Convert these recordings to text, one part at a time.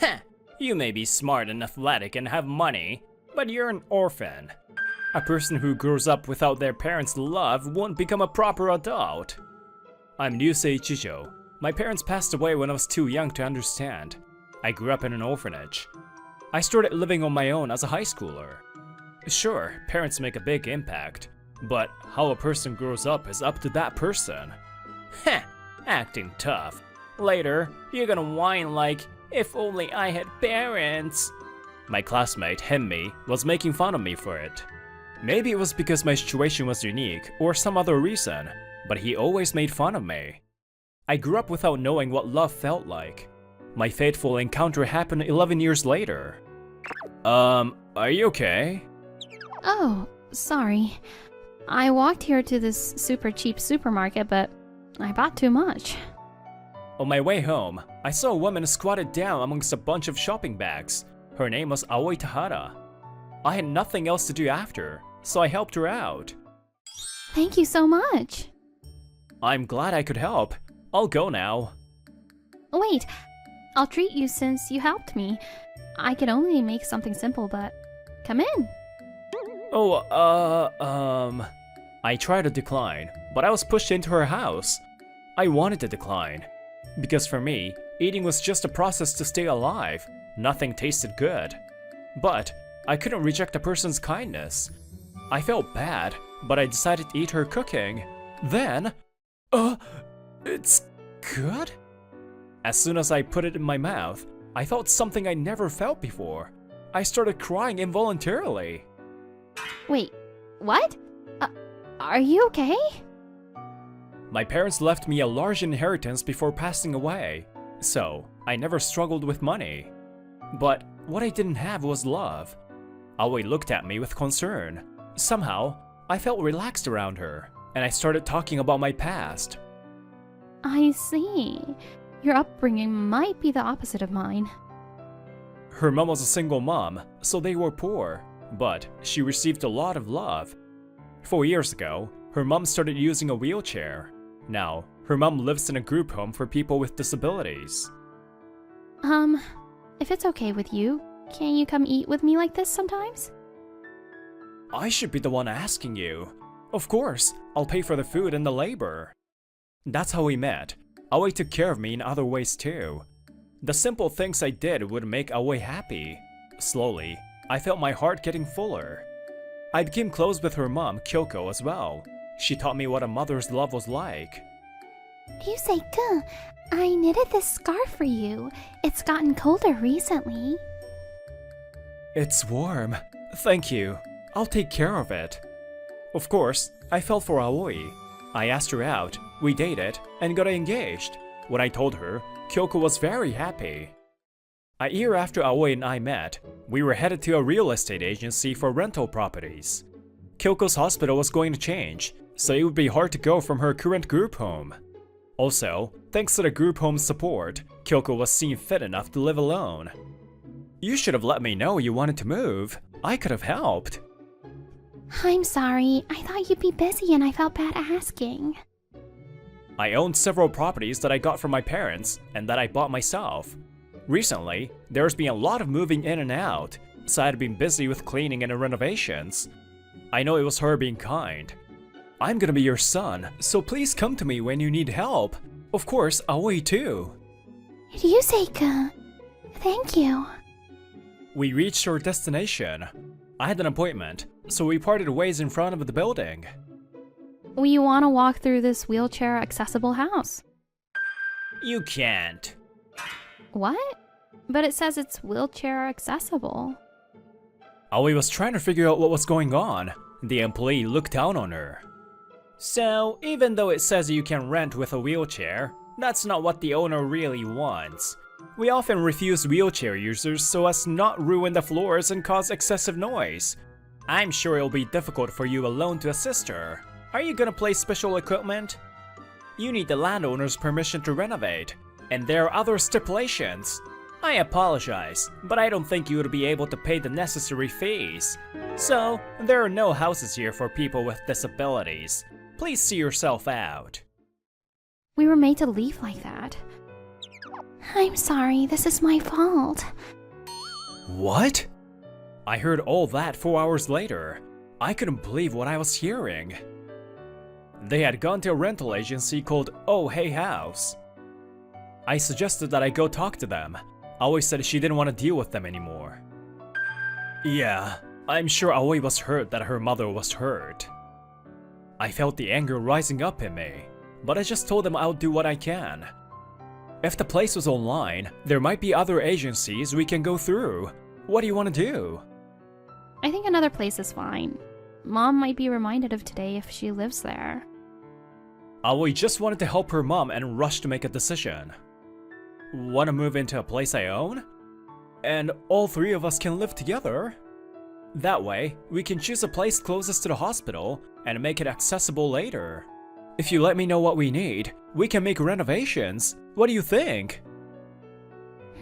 Heh, you may be smart and athletic and have money, but you're an orphan. A person who grows up without their parents' love won't become a proper adult. I'm Ryusei Chijo. My parents passed away when I was too young to understand. I grew up in an orphanage. I started living on my own as a high schooler. Sure, parents make a big impact, but how a person grows up is up to that person. Heh, acting tough. Later, you're gonna whine like, if only I had parents. My classmate, Henmi, was making fun of me for it. Maybe it was because my situation was unique or some other reason, but he always made fun of me. I grew up without knowing what love felt like. My fateful encounter happened 11 years later. Are you okay? Oh, sorry. I walked here to this super cheap supermarket, but I bought too much. On my way home, I saw a woman squatted down amongst a bunch of shopping bags. Her name was Aoi Tahara. I had nothing else to do after, so I helped her out. Thank you so much. I'm glad I could help. I'll go now. Wait, I'll treat you since you helped me. I can only make something simple, but come in. I tried to decline, but I was pushed into her house. I wanted to decline, because for me, eating was just a process to stay alive. Nothing tasted good. But I couldn't reject a person's kindness. I felt bad, but I decided to eat her cooking. Then, it's good? As soon as I put it in my mouth, I felt something I never felt before. I started crying involuntarily. Wait, what? Are you okay? My parents left me a large inheritance before passing away, so I never struggled with money. But what I didn't have was love. Aoi looked at me with concern. Somehow, I felt relaxed around her, and I started talking about my past. I see. Your upbringing might be the opposite of mine. Her mom was a single mom, so they were poor, but she received a lot of love. 4 years ago, her mom started using a wheelchair. Now, her mom lives in a group home for people with disabilities. If it's okay with you, can you come eat with me like this sometimes? I should be the one asking you. Of course, I'll pay for the food and the labor. That's how we met. Aoi took care of me in other ways too. The simple things I did would make Aoi happy. Slowly, I felt my heart getting fuller. I became close with her mom, Kyoko, as well. She taught me what a mother's love was like. Ryusei-kun, I knitted this scarf for you. It's gotten colder recently. It's warm. Thank you. I'll take care of it. Of course, I fell for Aoi. I asked her out, we dated, and got engaged. When I told her, Kyoko was very happy. A year after Aoi and I met, we were headed to a real estate agency for rental properties. Kyoko's hospital was going to change, so it would be hard to go from her current group home. Also, thanks to the group home's support, Kyoko was seen fit enough to live alone. You should have let me know you wanted to move. I could have helped. I'm sorry, I thought you'd be busy and I felt bad asking. I owned several properties that I got from my parents and that I bought myself. Recently, there's been a lot of moving in and out, so I'd been busy with cleaning and renovations. I know it was her being kind. I'm gonna be your son, so please come to me when you need help. Of course, Aoi too. Ryusei-kun, thank you. We reached our destination. I had an appointment, so we parted ways in front of the building. We want to walk through this wheelchair-accessible house. You can't. What? But it says it's wheelchair-accessible. Aoi was trying to figure out what was going on. The employee looked down on her. So, even though it says you can rent with a wheelchair, that's not what the owner really wants. We often refuse wheelchair users so as not ruin the floors and cause excessive noise. I'm sure it'll be difficult for you alone to assist her. Are you gonna place special equipment? You need the landowner's permission to renovate, and there are other stipulations. I apologize, but I don't think you would be able to pay the necessary fees. So, there are no houses here for people with disabilities. Please see yourself out. We were made to leave like that. I'm sorry, this is my fault. What? I heard all that 4 hours later. I couldn't believe what I was hearing. They had gone to a rental agency called Oh Hey House. I suggested that I go talk to them. Aoi said she didn't want to deal with them anymore. Yeah, I'm sure Aoi was hurt that her mother was hurt. I felt the anger rising up in me, but I just told them I'll do what I can. If the place was online, there might be other agencies we can go through. What do you want to do? I think another place is fine. Mom might be reminded of today if she lives there. Aoi just wanted to help her mom and rushed to make a decision. Want to move into a place I own? And all three of us can live together? That way, we can choose a place closest to the hospital and make it accessible later. If you let me know what we need, we can make renovations. What do you think?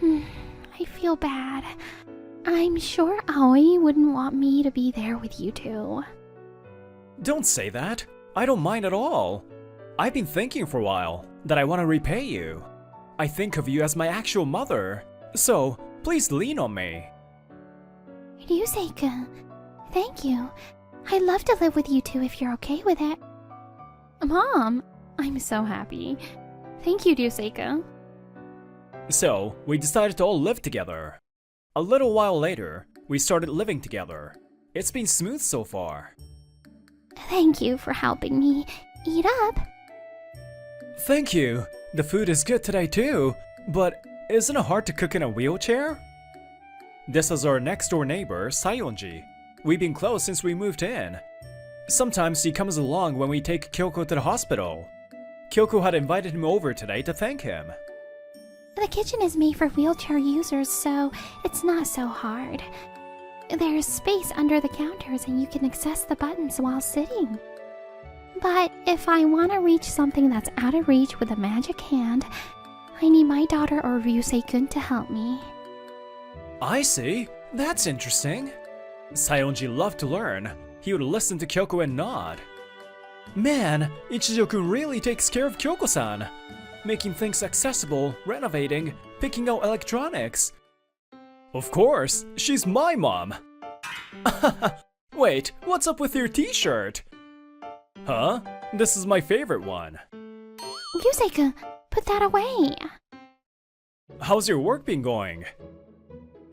I feel bad. I'm sure Aoi wouldn't want me to be there with you two. Don't say that. I don't mind at all. I've been thinking for a while that I want to repay you. I think of you as my actual mother, so please lean on me. Ryusei-kun, thank you. I'd love to live with you two if you're okay with it. Mom, I'm so happy. Thank you, Ryusei-kun. So, we decided to all live together. A little while later, we started living together. It's been smooth so far. Thank you for helping me eat up. Thank you. The food is good today too, but isn't it hard to cook in a wheelchair? This is our next door neighbor, Sayonji. We've been close since we moved in. Sometimes he comes along when we take Kyoko to the hospital. Kyoko had invited him over today to thank him. The kitchen is made for wheelchair users, so it's not so hard. There's space under the counters and you can access the buttons while sitting. But if I want to reach something that's out of reach with a magic hand, I need my daughter or Ryusei-kun to help me. I see. That's interesting. Sayonji loved to learn. He would listen to Kyoko and nod. Man, Ichijo-kun really takes care of Kyoko-san. Making things accessible, renovating, picking out electronics. Of course, she's my mom. Wait, what's up with your t-shirt? Huh? This is my favorite one. Ryusei-kun, put that away. How's your work been going?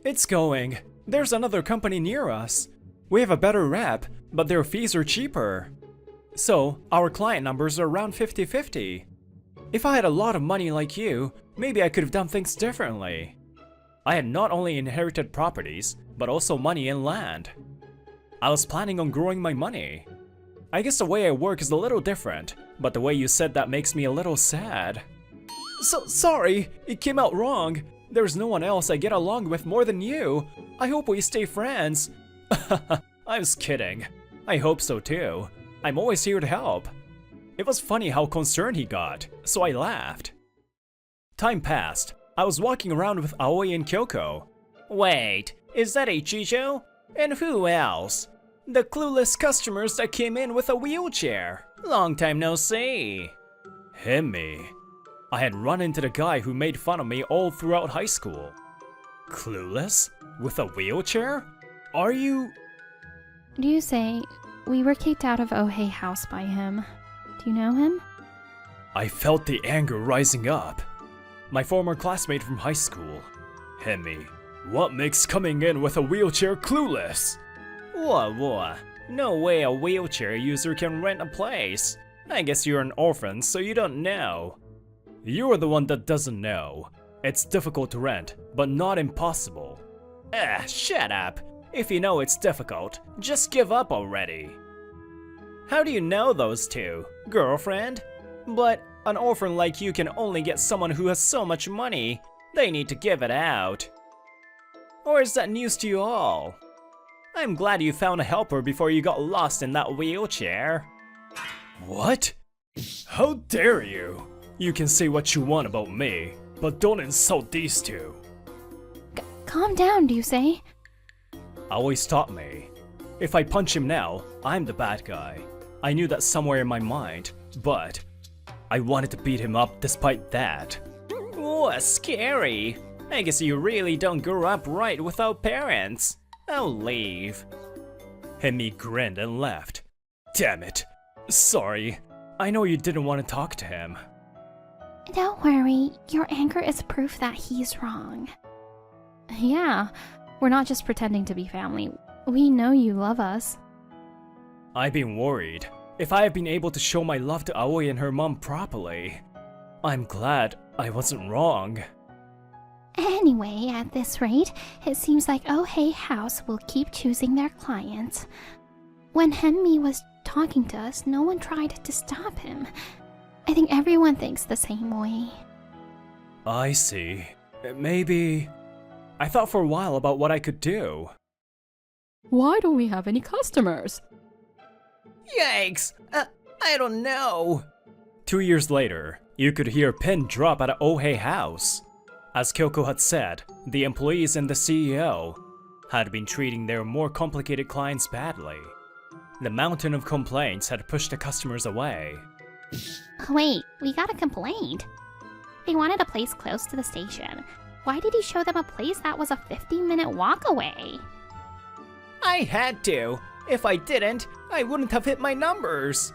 It's going. There's another company near us. We have a better rep, but their fees are cheaper. So, our client numbers are around 50-50. If I had a lot of money like you, maybe I could have done things differently. I had not only inherited properties, but also money and land. I was planning on growing my money. I guess the way I work is a little different, but the way you said that makes me a little sad. So sorry, it came out wrong. There's no one else I get along with more than you. I hope we stay friends. I was kidding. I hope so too. I'm always here to help. It was funny how concerned he got, so I laughed. Time passed. I was walking around with Aoi and Kyoko. Wait, is that Ichijo? And who else? The clueless customers that came in with a wheelchair. Long time no see. Himmy. I had run into the guy who made fun of me all throughout high school. Clueless? With a wheelchair? Are you... Ryusei, we were kicked out of Ohei House by him. Do you know him? I felt the anger rising up. My former classmate from high school. Himmy, what makes coming in with a wheelchair clueless? What? No way a wheelchair user can rent a place. I guess you're an orphan, so you don't know. You're the one that doesn't know. It's difficult to rent, but not impossible. Shut up. If you know it's difficult, just give up already. How do you know those two? Girlfriend? But an orphan like you can only get someone who has so much money. They need to give it out. Or is that news to you all? I'm glad you found a helper before you got lost in that wheelchair. What? How dare you? You can say what you want about me, but don't insult these two. Calm down, Ryusei. Always taught me. If I punch him now, I'm the bad guy. I knew that somewhere in my mind, but I wanted to beat him up despite that. Oh, scary. I guess you really don't grow up right without parents. I'll leave. Hemi grinned and left. Damn it. Sorry. I know you didn't want to talk to him. Don't worry, your anger is proof that he's wrong. Yeah, we're not just pretending to be family. We know you love us. I've been worried. If I have been able to show my love to Aoi and her mom properly. I'm glad I wasn't wrong. Anyway, at this rate, it seems like Ohei House will keep choosing their clients. When Hemi was talking to us, no one tried to stop him. I think everyone thinks the same way. I see. Maybe... I thought for a while about what I could do. Why don't we have any customers? Yikes! I don't know. 2 years later, you could hear a pin drop at Ohei House. As Kyoko had said, the employees and the CEO had been treating their more complicated clients badly. The mountain of complaints had pushed the customers away. Wait, we got a complaint. They wanted a place close to the station. Why did he show them a place that was a 15-minute walk away? I had to. If I didn't, I wouldn't have hit my numbers.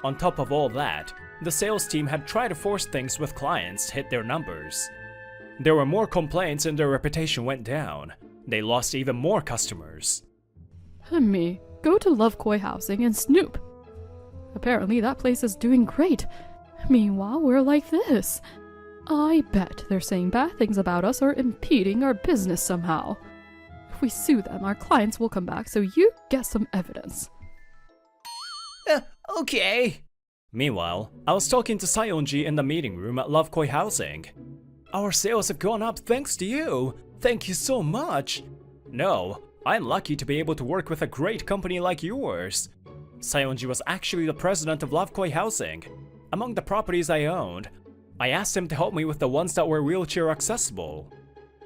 On top of all that, the sales team had tried to force things with clients to hit their numbers. There were more complaints and their reputation went down. They lost even more customers. Hemi, go to Love Koi Housing and snoop. Apparently that place is doing great. Meanwhile, we're like this. I bet they're saying bad things about us or impeding our business somehow. If we sue them, our clients will come back, so you get some evidence. Okay. Meanwhile, I was talking to Sayonji in the meeting room at Love Koi Housing. Our sales have gone up thanks to you. Thank you so much. No, I'm lucky to be able to work with a great company like yours. Sayonji was actually the president of Love Koi Housing. Among the properties I owned, I asked him to help me with the ones that were wheelchair accessible.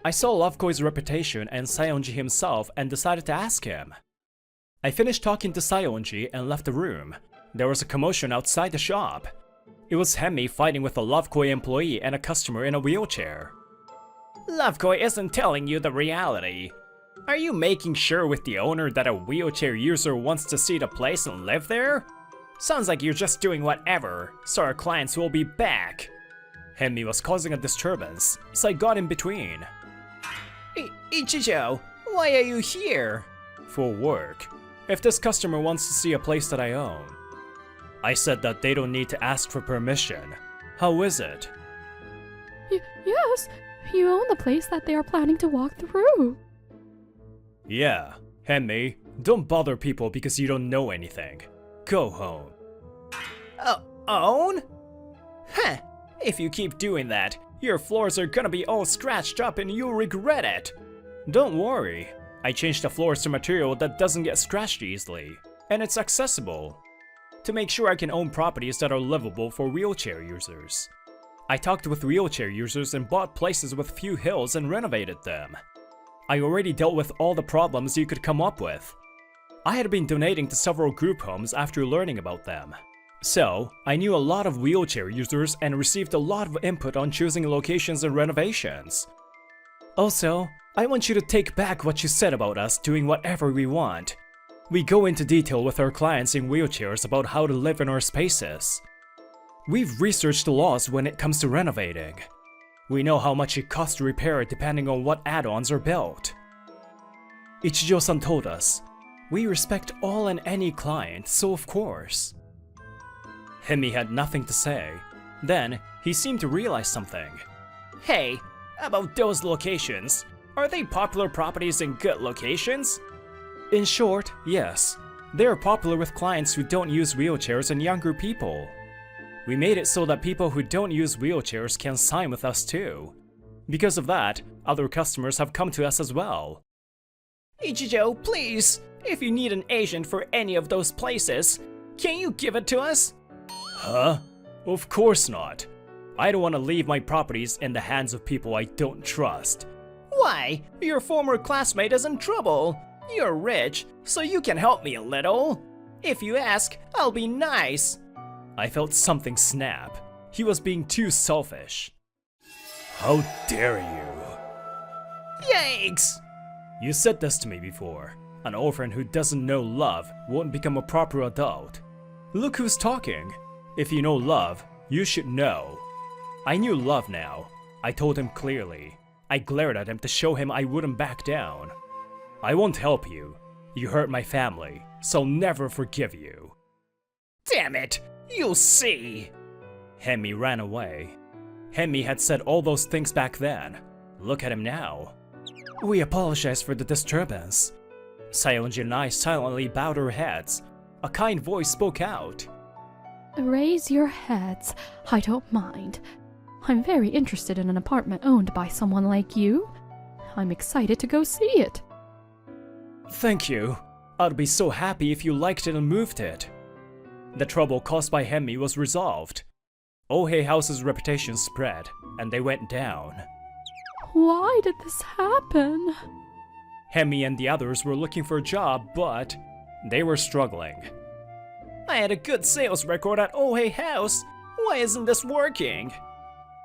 I saw Love Koi's reputation and Sayonji himself and decided to ask him. I finished talking to Sayonji and left the room. There was a commotion outside the shop. It was Hemi fighting with a Love Koi employee and a customer in a wheelchair. Love Koi isn't telling you the reality. Are you making sure with the owner that a wheelchair user wants to see the place and live there? Sounds like you're just doing whatever, so our clients will be back. Hemi was causing a disturbance, so I got in between. Ichijo, why are you here? For work. If this customer wants to see a place that I own. I said that they don't need to ask for permission. How is it? Yes, you own the place that they are planning to walk through. Yeah, Hemi, don't bother people because you don't know anything. Go home. Own? Huh, if you keep doing that, your floors are gonna be all scratched up and you'll regret it. Don't worry, I changed the floors to material that doesn't get scratched easily, and it's accessible. To make sure I can own properties that are livable for wheelchair users. I talked with wheelchair users and bought places with few hills and renovated them. I already dealt with all the problems you could come up with. I had been donating to several group homes after learning about them. So, I knew a lot of wheelchair users and received a lot of input on choosing locations and renovations. Also, I want you to take back what you said about us doing whatever we want. We go into detail with our clients in wheelchairs about how to live in our spaces. We've researched the laws when it comes to renovating. We know how much it costs to repair it depending on what add-ons are built. Ichijo-san told us, we respect all and any client, so of course. Hemi had nothing to say. Then, he seemed to realize something. Hey, about those locations, are they popular properties in good locations? In short, yes. They are popular with clients who don't use wheelchairs and younger people. We made it so that people who don't use wheelchairs can sign with us too. Because of that, other customers have come to us as well. Ichijo, please! If you need an agent for any of those places, can you give it to us? Huh? Of course not. I don't want to leave my properties in the hands of people I don't trust. Why? Your former classmate is in trouble. You're rich, so you can help me a little. If you ask, I'll be nice. I felt something snap. He was being too selfish. How dare you? Yikes! You said this to me before. An orphan who doesn't know love won't become a proper adult. Look who's talking. If you know love, you should know. I knew love now. I told him clearly. I glared at him to show him I wouldn't back down. I won't help you. You hurt my family, so I'll never forgive you. Damn it! You'll see! Hemi ran away. Hemi had said all those things back then. Look at him now. We apologize for the disturbance. Sayonji and I silently bowed our heads. A kind voice spoke out. Raise your heads. I don't mind. I'm very interested in an apartment owned by someone like you. I'm excited to go see it. Thank you. I'd be so happy if you liked it and moved it. The trouble caused by Hemi was resolved. Ohei House's reputation spread, and they went down. Why did this happen? Hemi and the others were looking for a job, but they were struggling. I had a good sales record at Ohei House. Why isn't this working?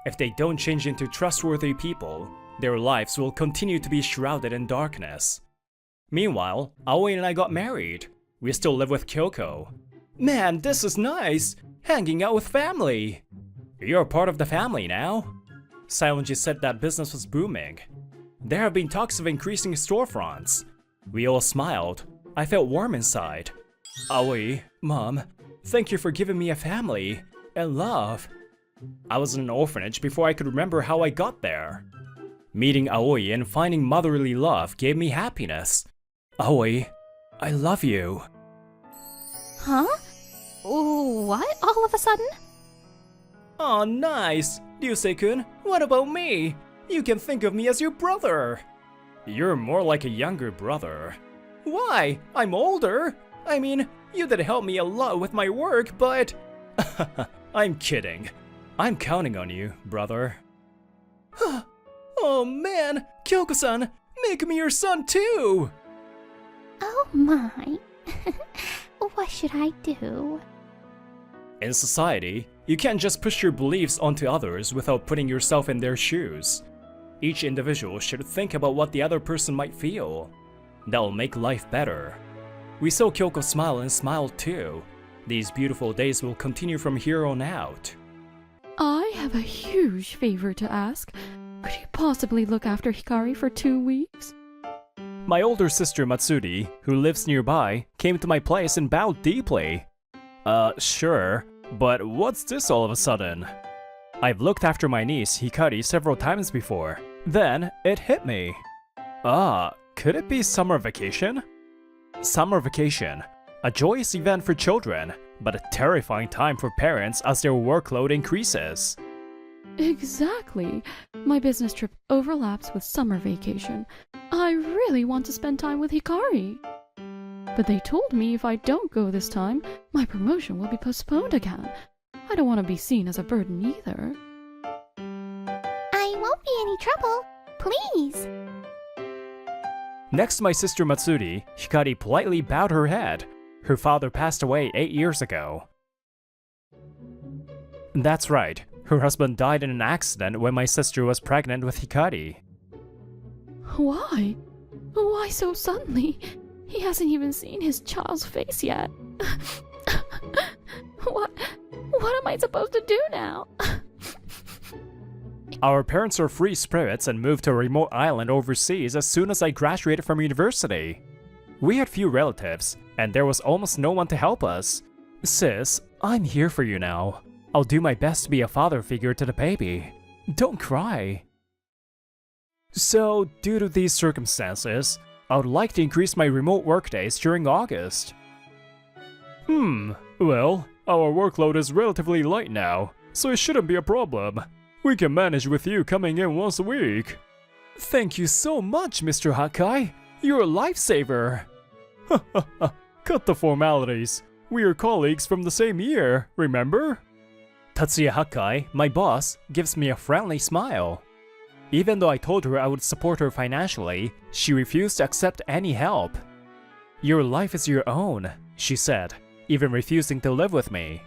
If they don't change into trustworthy people, their lives will continue to be shrouded in darkness. Meanwhile, Aoi and I got married. We still live with Kyoko. Man, this is nice! Hanging out with family! You're part of the family now. Sayonji said that business was booming. There have been talks of increasing storefronts. We all smiled. I felt warm inside. Aoi, Mom, thank you for giving me a family and love. I was in an orphanage before I could remember how I got there. Meeting Aoi and finding motherly love gave me happiness. Aoi, I love you. Huh? What? All of a sudden? Aw, nice! Ryusei-kun, what about me? You can think of me as your brother. You're more like a younger brother. Why? I'm older. I mean, you did help me a lot with my work, but... I'm kidding. I'm counting on you, brother. Oh man, Kyoko-san, make me your son too! Oh my. What should I do? In society, you can't just push your beliefs onto others without putting yourself in their shoes. Each individual should think about what the other person might feel. That'll make life better. We saw Kyoko smile and smiled too. These beautiful days will continue from here on out. I have a huge favor to ask. Could you possibly look after Hikari for 2 weeks? My older sister Matsuri, who lives nearby, came to my place and bowed deeply. Sure, but what's this all of a sudden? I've looked after my niece Hikari several times before. Then it hit me. Could it be summer vacation? Summer vacation, a joyous event for children, but a terrifying time for parents as their workload increases. Exactly. My business trip overlaps with summer vacation. I really want to spend time with Hikari. But they told me if I don't go this time, my promotion will be postponed again. I don't want to be seen as a burden either. I won't be any trouble. Please. Next to my sister Matsuri, Hikari politely bowed her head. Her father passed away 8 years ago. That's right. Her husband died in an accident when my sister was pregnant with Hikari. Why? Why so suddenly? He hasn't even seen his child's face yet. What am I supposed to do now? Our parents are free spirits and moved to a remote island overseas as soon as I graduated from university. We had few relatives, and there was almost no one to help us. Sis, I'm here for you now. I'll do my best to be a father figure to the baby. Don't cry. So, due to these circumstances, I would like to increase my remote workdays during August. Well, our workload is relatively light now, so it shouldn't be a problem. We can manage with you coming in once a week. Thank you so much, Mr. Hakai. You're a lifesaver. Cut the formalities. We are colleagues from the same year, remember? Tatsuya Hakai, my boss, gives me a friendly smile. Even though I told her I would support her financially, she refused to accept any help. Your life is your own, she said, even refusing to live with me.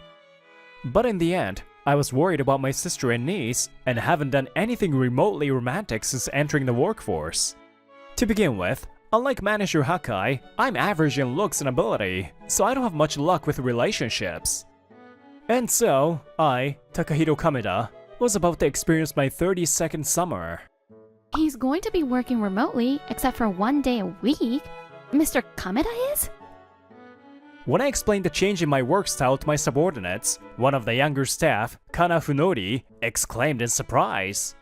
But in the end, I was worried about my sister and niece, and haven't done anything remotely romantic since entering the workforce. To begin with, unlike manager Hakai, I'm average in looks and ability, so I don't have much luck with relationships. And so, I, Takahiro Kameda, was about to experience my 32nd summer. He's going to be working remotely, except for 1 day a week. Mr. Kameda is? When I explained the change in my work style to my subordinates, one of the younger staff, Kana Funori, exclaimed in surprise.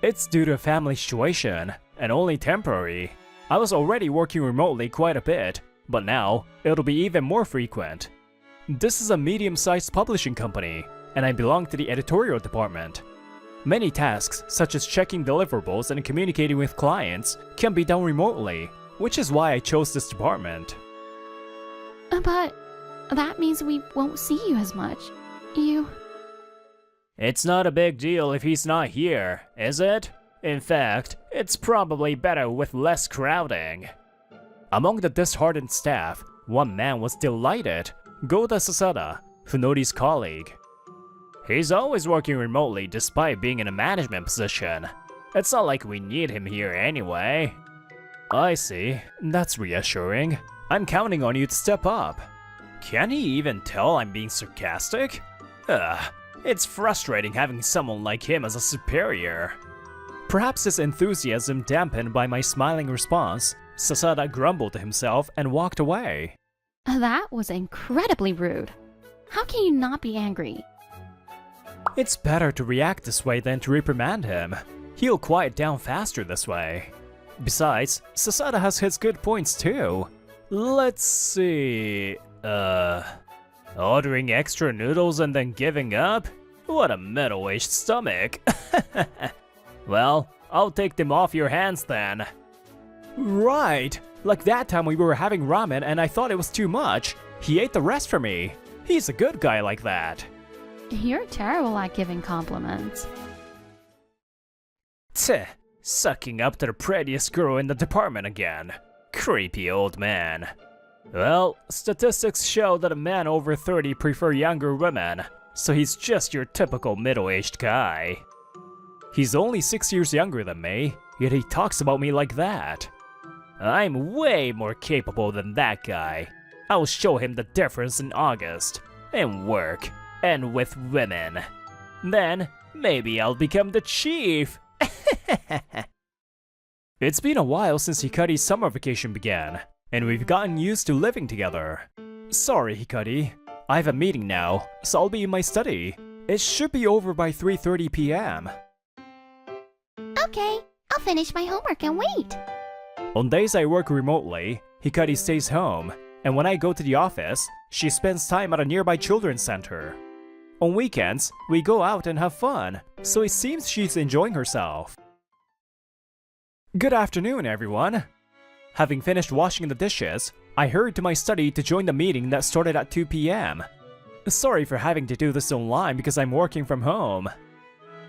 It's due to a family situation, and only temporary. I was already working remotely quite a bit, but now it'll be even more frequent. This is a medium-sized publishing company, and I belong to the editorial department. Many tasks, such as checking deliverables and communicating with clients, can be done remotely, which is why I chose this department. But that means we won't see you as much. It's not a big deal if he's not here, is it? In fact, it's probably better with less crowding. Among the disheartened staff, one man was delighted, Goda Sasada, Funori's colleague. He's always working remotely despite being in a management position. It's not like we need him here anyway. I see, that's reassuring. I'm counting on you to step up. Can he even tell I'm being sarcastic? It's frustrating having someone like him as a superior. Perhaps his enthusiasm dampened by my smiling response, Sasada grumbled to himself and walked away. That was incredibly rude. How can you not be angry? It's better to react this way than to reprimand him. He'll quiet down faster this way. Besides, Sasada has his good points too. Let's see... ordering extra noodles and then giving up? What a middle-aged stomach. Well, I'll take them off your hands then. Right! Like that time we were having ramen and I thought it was too much. He ate the rest for me. He's a good guy like that. You're terrible at giving compliments. Tch, sucking up to the prettiest girl in the department again. Creepy old man. Well, statistics show that a man over 30 prefer younger women, so he's just your typical middle-aged guy. He's only 6 years younger than me, yet he talks about me like that. I'm way more capable than that guy. I'll show him the difference in August, in work, and with women. Then, maybe I'll become the chief. It's been a while since Hikari's summer vacation began, and we've gotten used to living together. Sorry, Hikari. I have a meeting now, so I'll be in my study. It should be over by 3:30 p.m. Okay, I'll finish my homework and wait. On days I work remotely, Hikari stays home, and when I go to the office, she spends time at a nearby children's center. On weekends, we go out and have fun, so it seems she's enjoying herself. Good afternoon, everyone. Having finished washing the dishes, I hurried to my study to join the meeting that started at 2 p.m. Sorry for having to do this online because I'm working from home.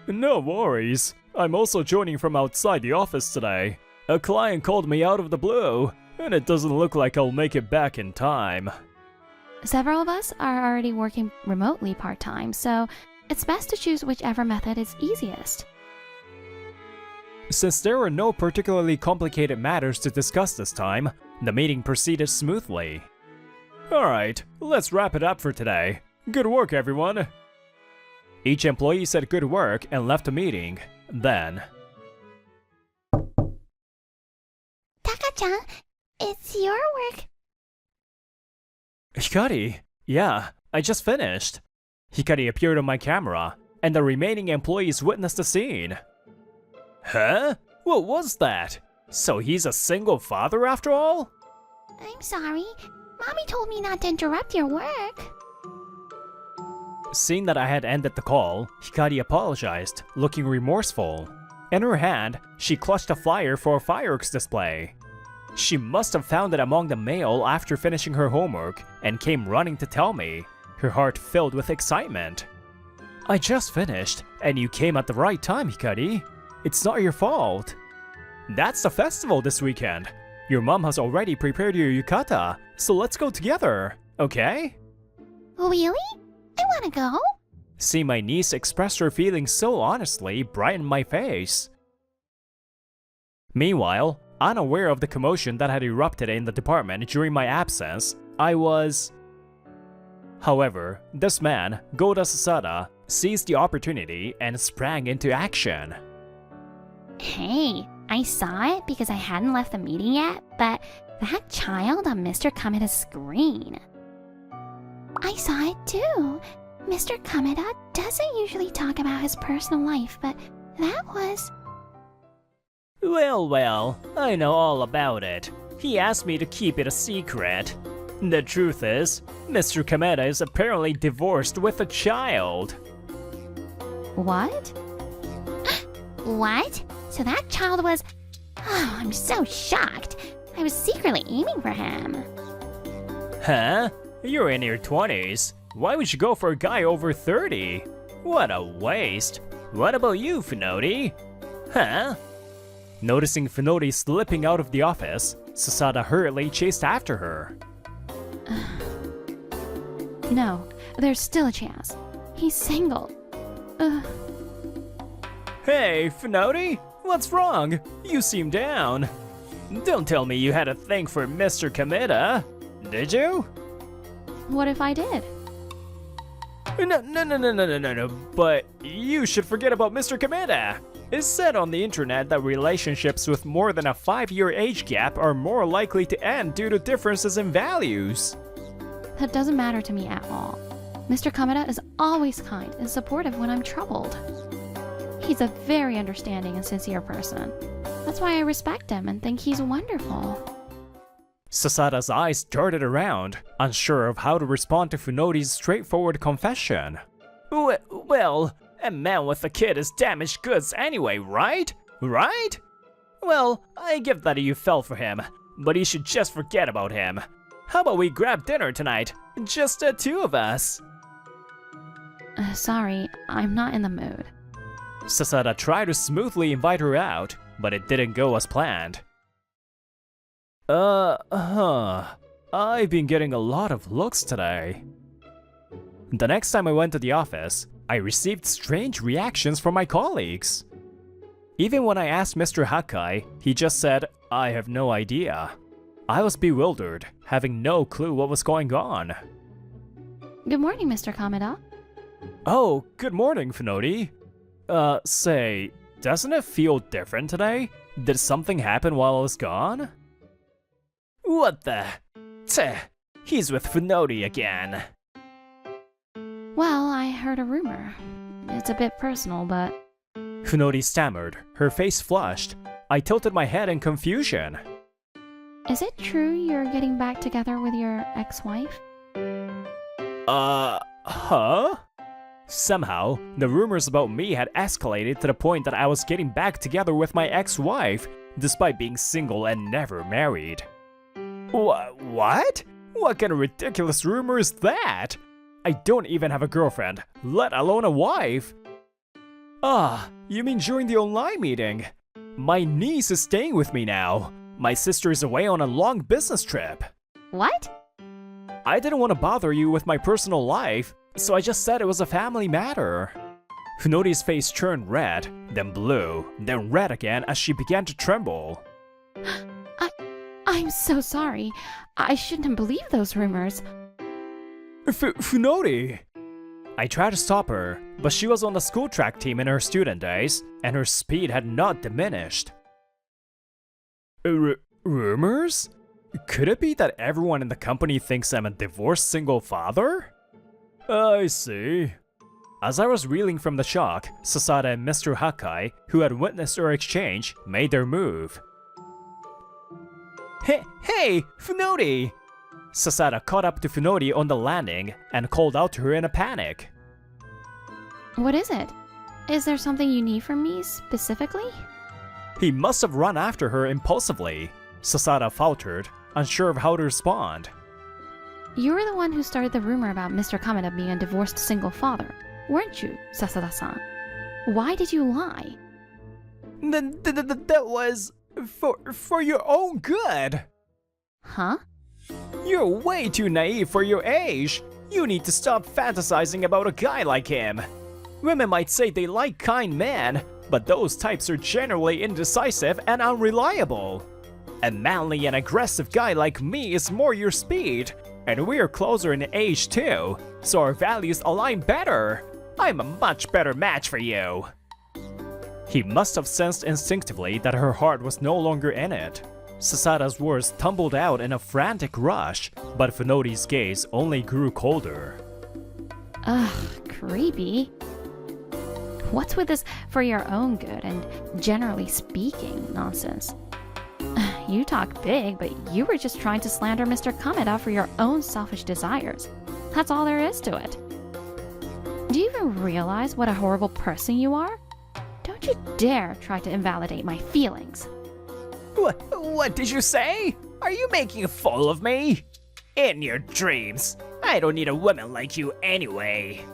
No worries. I'm also joining from outside the office today. A client called me out of the blue, and it doesn't look like I'll make it back in time. Several of us are already working remotely part-time, so it's best to choose whichever method is easiest. Since there were no particularly complicated matters to discuss this time, the meeting proceeded smoothly. Alright, let's wrap it up for today. Good work, everyone! Each employee said good work and left the meeting. Then... Taka-chan, it's your work. Hikari! Yeah, I just finished. Hikari appeared on my camera, and the remaining employees witnessed the scene. Huh? What was that? So he's a single father after all? I'm sorry. Mommy told me not to interrupt your work. Seeing that I had ended the call, Hikari apologized, looking remorseful. In her hand, she clutched a flyer for a fireworks display. She must have found it among the mail after finishing her homework and came running to tell me, her heart filled with excitement. I just finished, and you came at the right time, Hikari. It's not your fault. That's the festival this weekend. Your mom has already prepared your yukata, so let's go together, okay? Really? I wanna go. Seeing my niece express her feelings so honestly brightened my face. Meanwhile, unaware of the commotion that had erupted in the department during my absence, I was... However, this man, Goda Sasada, seized the opportunity and sprang into action. Hey, I saw it because I hadn't left the meeting yet, but that child on Mr. Kameda's screen. I saw it too. Mr. Kameda doesn't usually talk about his personal life, but that was... Well, I know all about it. He asked me to keep it a secret. The truth is, Mr. Kameda is apparently divorced with a child. What? What? So that child was... Oh, I'm so shocked. I was secretly aiming for him. Huh? You're in your 20s. Why would you go for a guy over 30? What a waste. What about you, Funodi? Huh? Noticing Funodi slipping out of the office, Sasada hurriedly chased after her. No, there's still a chance. He's single. Hey, Funodi? What's wrong? You seem down. Don't tell me you had a thing for Mr. Kameda, did you? What if I did? No, but you should forget about Mr. Kameda. It's said on the internet that relationships with more than a 5-year age gap are more likely to end due to differences in values. That doesn't matter to me at all. Mr. Kameda is always kind and supportive when I'm troubled. He's a very understanding and sincere person. That's why I respect him and think he's wonderful. Sasada's eyes darted around, unsure of how to respond to Funodi's straightforward confession. Well, a man with a kid is damaged goods anyway, right? Right? Well, I give that you fell for him, but you should just forget about him. How about we grab dinner tonight? Just the two of us. Sorry, I'm not in the mood. Sasada tried to smoothly invite her out, but it didn't go as planned. I've been getting a lot of looks today. The next time I went to the office, I received strange reactions from my colleagues. Even when I asked Mr. Hakai, he just said, "I have no idea." I was bewildered, having no clue what was going on. Good morning, Mr. Kameda. Oh, good morning, Funodi. Say, doesn't it feel different today? Did something happen while I was gone? What the? Tch, he's with Funodi again. Well, I heard a rumor. It's a bit personal, but... Funodi stammered, her face flushed. I tilted my head in confusion. Is it true you're getting back together with your ex-wife? Huh? Somehow, the rumors about me had escalated to the point that I was getting back together with my ex-wife, despite being single and never married. What? What kind of ridiculous rumor is that? I don't even have a girlfriend, let alone a wife. Ah, you mean during the online meeting? My niece is staying with me now. My sister is away on a long business trip. What? I didn't want to bother you with my personal life, so I just said it was a family matter. Funodi's face turned red, then blue, then red again as she began to tremble. I'm so sorry. I shouldn't have believed those rumors. Funodi! I tried to stop her, but she was on the school track team in her student days, and her speed had not diminished. Rumors? Could it be that everyone in the company thinks I'm a divorced single father? I see. As I was reeling from the shock, Sasada and Mr. Hakai, who had witnessed our exchange, made their move. Hey, Funodi! Sasada caught up to Funodi on the landing and called out to her in a panic. What is it? Is there something you need from me, specifically? He must have run after her impulsively. Sasada faltered, unsure of how to respond. You were the one who started the rumor about Mr. Kameda being a divorced single father, weren't you, Sasada-san? Why did you lie? That was... for your own good! Huh? You're way too naive for your age! You need to stop fantasizing about a guy like him. Women might say they like kind men, but those types are generally indecisive and unreliable. A manly and aggressive guy like me is more your speed, and we're closer in age too, so our values align better. I'm a much better match for you. He must have sensed instinctively that her heart was no longer in it. Sasada's words tumbled out in a frantic rush, but Funoti's gaze only grew colder. Ugh, creepy. What's with this for your own good and generally speaking nonsense? You talk big, but you were just trying to slander Mr. Kameda for your own selfish desires. That's all there is to it. Do you even realize what a horrible person you are? Don't you dare try to invalidate my feelings. What did you say? Are you making a fool of me? In your dreams. I don't need a woman like you anyway.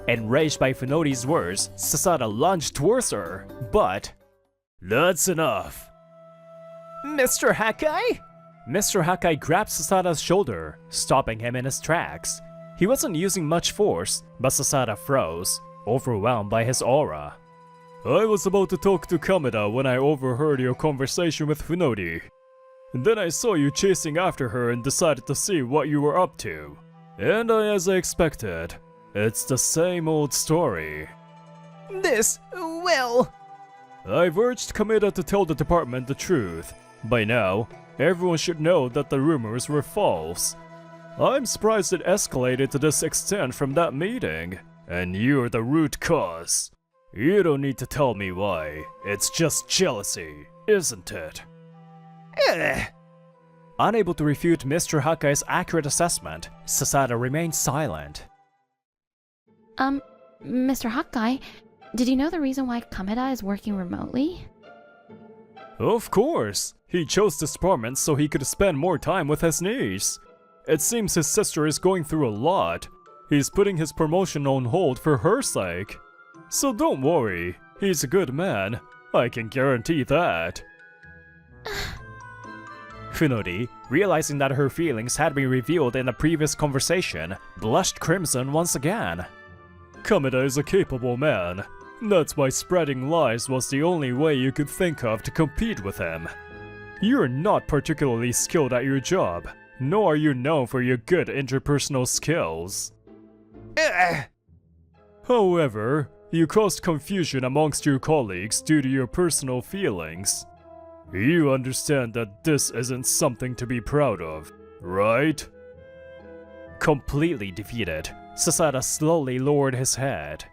Enraged by Funoti's words, Sasada lunged towards her, but... That's enough. Mr. Hakai? Mr. Hakai grabbed Sasada's shoulder, stopping him in his tracks. He wasn't using much force, but Sasada froze, overwhelmed by his aura. I was about to talk to Kameda when I overheard your conversation with Funoti. And then I saw you chasing after her and decided to see what you were up to. And as I expected, it's the same old story. I've urged Kameda to tell the department the truth. By now, everyone should know that the rumors were false. I'm surprised it escalated to this extent from that meeting, and you're the root cause. You don't need to tell me why. It's just jealousy, isn't it? Unable to refute Mr. Hakai's accurate assessment, Sasada remained silent. Mr. Hakai, did you know the reason why Kameda is working remotely? Of course! He chose this department so he could spend more time with his niece. It seems his sister is going through a lot. He's putting his promotion on hold for her sake. So don't worry, he's a good man. I can guarantee that. Funoti, realizing that her feelings had been revealed in the previous conversation, blushed crimson once again. Kameda is a capable man. That's why spreading lies was the only way you could think of to compete with him. You're not particularly skilled at your job, nor are you known for your good interpersonal skills. However, you caused confusion amongst your colleagues due to your personal feelings. You understand that this isn't something to be proud of, right? Completely defeated, Sasada slowly lowered his head.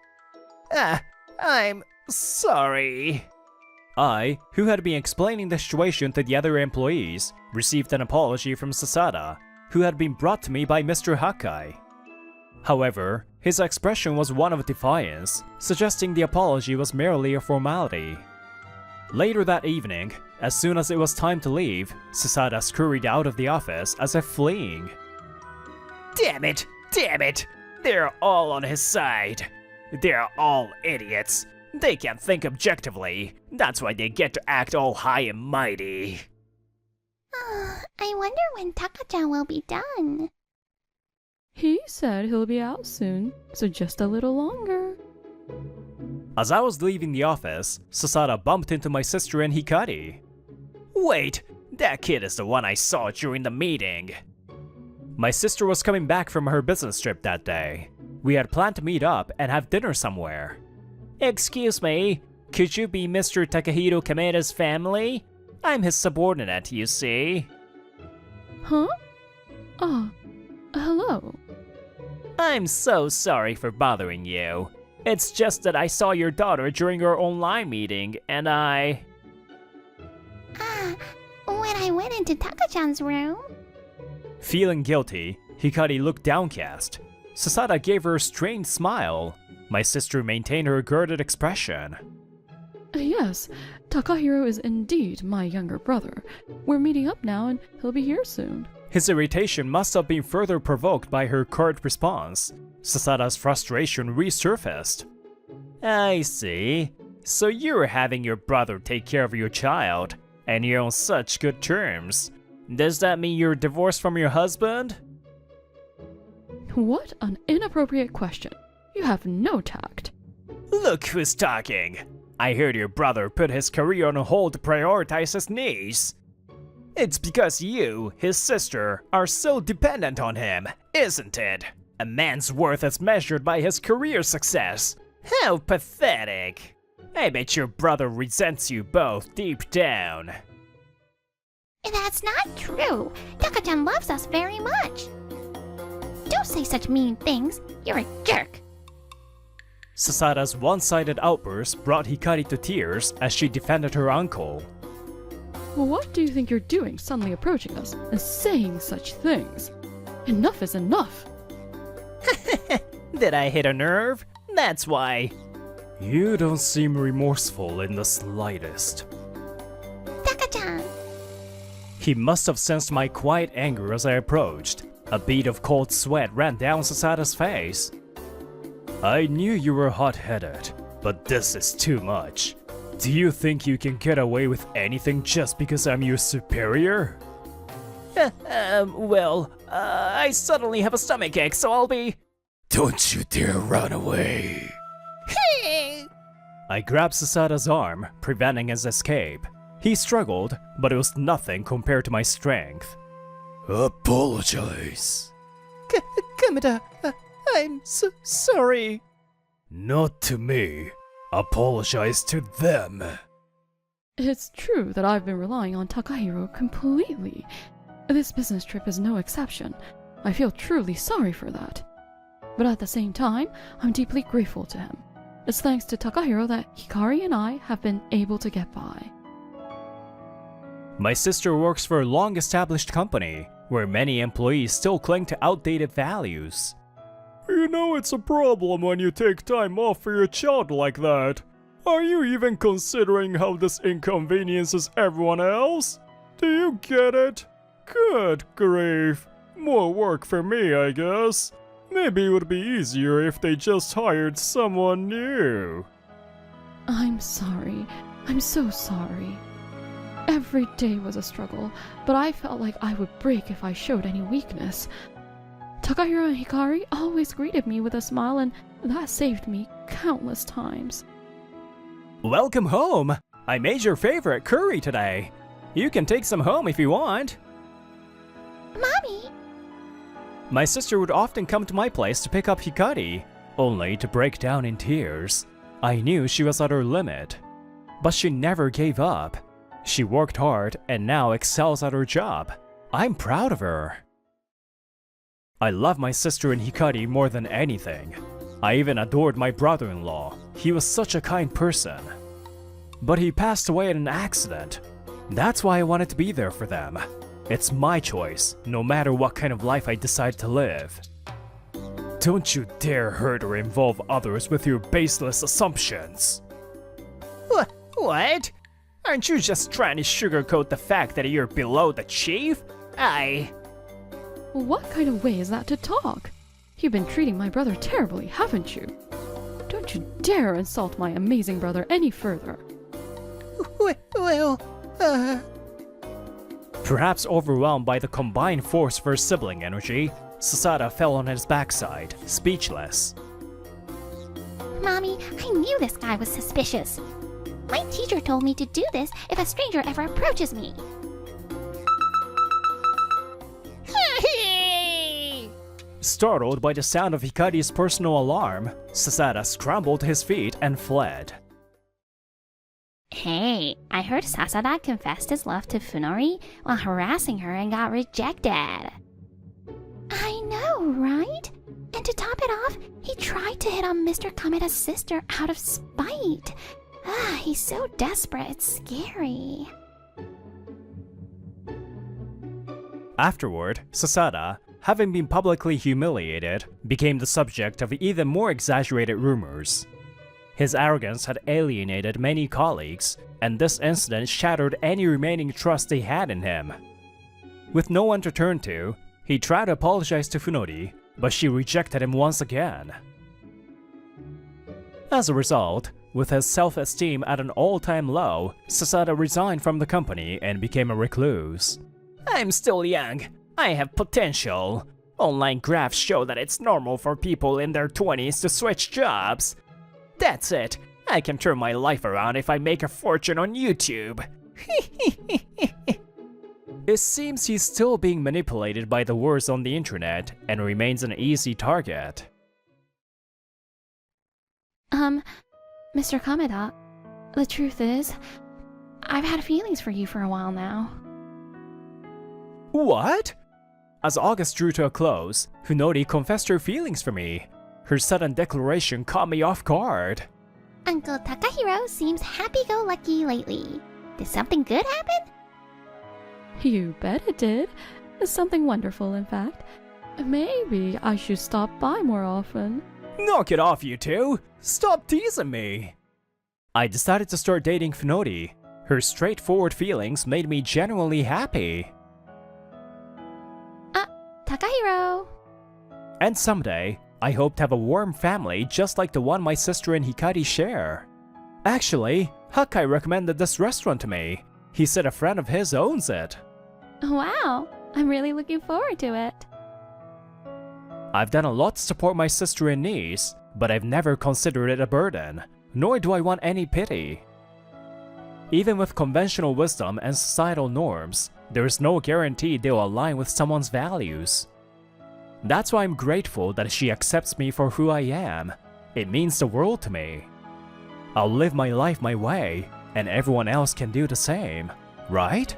I'm sorry. I, who had been explaining the situation to the other employees, received an apology from Sasada, who had been brought to me by Mr. Hakai. However, his expression was one of defiance, suggesting the apology was merely a formality. Later that evening, as soon as it was time to leave, Sasada scurried out of the office as if fleeing. Damn it! They're all on his side. They're all idiots. They can't think objectively. That's why they get to act all high and mighty. I wonder when Taka-chan will be done. He said he'll be out soon, so just a little longer. As I was leaving the office, Sasada bumped into my sister and Hikari. Wait, that kid is the one I saw during the meeting. My sister was coming back from her business trip that day. We had planned to meet up and have dinner somewhere. Excuse me, could you be Mr. Takahiro Kameda's family? I'm his subordinate, you see. Huh? Hello. I'm so sorry for bothering you. It's just that I saw your daughter during our online meeting, and when I went into Taka-chan's room. Feeling guilty, Hikari looked downcast. Sasada gave her a strange smile. My sister maintained her guarded expression. Yes, Takahiro is indeed my younger brother. We're meeting up now and he'll be here soon. His irritation must have been further provoked by her curt response. Sasada's frustration resurfaced. I see. So you're having your brother take care of your child, and you're on such good terms. Does that mean you're divorced from your husband? What an inappropriate question. You have no tact. Look who's talking. I heard your brother put his career on hold to prioritize his niece. It's because you, his sister, are so dependent on him, isn't it? A man's worth is measured by his career success. How pathetic. I bet your brother resents you both deep down. That's not true. Taka-chan loves us very much. Don't say such mean things. You're a jerk. Sasada's one-sided outburst brought Hikari to tears as she defended her uncle. What do you think you're doing, suddenly approaching us and saying such things? Enough is enough. Did I hit a nerve? That's why. You don't seem remorseful in the slightest. Taka-chan. He must have sensed my quiet anger as I approached. A bead of cold sweat ran down Sasada's face. I knew you were hot-headed, but this is too much. Do you think you can get away with anything just because I'm your superior? I suddenly have a stomachache, so I'll be... Don't you dare run away. I grabbed Sasada's arm, preventing his escape. He struggled, but it was nothing compared to my strength. Apologize. Kamada, I'm so sorry. Not to me. Apologize to them. It's true that I've been relying on Takahiro completely. This business trip is no exception. I feel truly sorry for that. But at the same time, I'm deeply grateful to him. It's thanks to Takahiro that Hikari and I have been able to get by. My sister works for a long-established company, where many employees still cling to outdated values. You know it's a problem when you take time off for your child like that. Are you even considering how this inconveniences everyone else? Do you get it? Good grief. More work for me, I guess. Maybe it would be easier if they just hired someone new. I'm sorry. I'm so sorry. Every day was a struggle, but I felt like I would break if I showed any weakness. Takahiro and Hikari always greeted me with a smile, and that saved me countless times. Welcome home! I made your favorite curry today. You can take some home if you want. Mommy! My sister would often come to my place to pick up Hikari, only to break down in tears. I knew she was at her limit, but she never gave up. She worked hard and now excels at her job. I'm proud of her. I love my sister and Hikari more than anything. I even adored my brother-in-law. He was such a kind person. But he passed away in an accident. That's why I wanted to be there for them. It's my choice, no matter what kind of life I decide to live. Don't you dare hurt or involve others with your baseless assumptions. What? Aren't you just trying to sugarcoat the fact that you're below the chief? What kind of way is that to talk? You've been treating my brother terribly, haven't you? Don't you dare insult my amazing brother any further. Perhaps overwhelmed by the combined force of her sibling energy, Sasada fell on his backside, speechless. Mommy, I knew this guy was suspicious. My teacher told me to do this if a stranger ever approaches me. Startled by the sound of Hikari's personal alarm, Sasada scrambled to his feet and fled. Hey, I heard Sasada confessed his love to Funori while harassing her and got rejected. I know, right? And to top it off, he tried to hit on Mr. Kameda's sister out of spite. He's so desperate, it's scary. Afterward, Sasada, having been publicly humiliated, became the subject of even more exaggerated rumors. His arrogance had alienated many colleagues, and this incident shattered any remaining trust they had in him. With no one to turn to, he tried to apologize to Funori, but she rejected him once again. As a result, with his self-esteem at an all-time low, Sasada resigned from the company and became a recluse. I'm still young. I have potential. Online graphs show that it's normal for people in their 20s to switch jobs. That's it. I can turn my life around if I make a fortune on YouTube. It seems he's still being manipulated by the words on the internet and remains an easy target. Mr. Kameda, the truth is, I've had feelings for you for a while now. What? As August drew to a close, Hunori confessed her feelings for me. Her sudden declaration caught me off guard. Uncle Takahiro seems happy-go-lucky lately. Did something good happen? You bet it did. Something wonderful, in fact. Maybe I should stop by more often. Knock it off, you two! Stop teasing me! I decided to start dating Funori. Her straightforward feelings made me genuinely happy. Takahiro! And someday, I hope to have a warm family just like the one my sister and Hikari share. Actually, Hakai recommended this restaurant to me. He said a friend of his owns it. Wow, I'm really looking forward to it. I've done a lot to support my sister and niece, but I've never considered it a burden, nor do I want any pity. Even with conventional wisdom and societal norms, there is no guarantee they'll align with someone's values. That's why I'm grateful that she accepts me for who I am. It means the world to me. I'll live my life my way, and everyone else can do the same, right?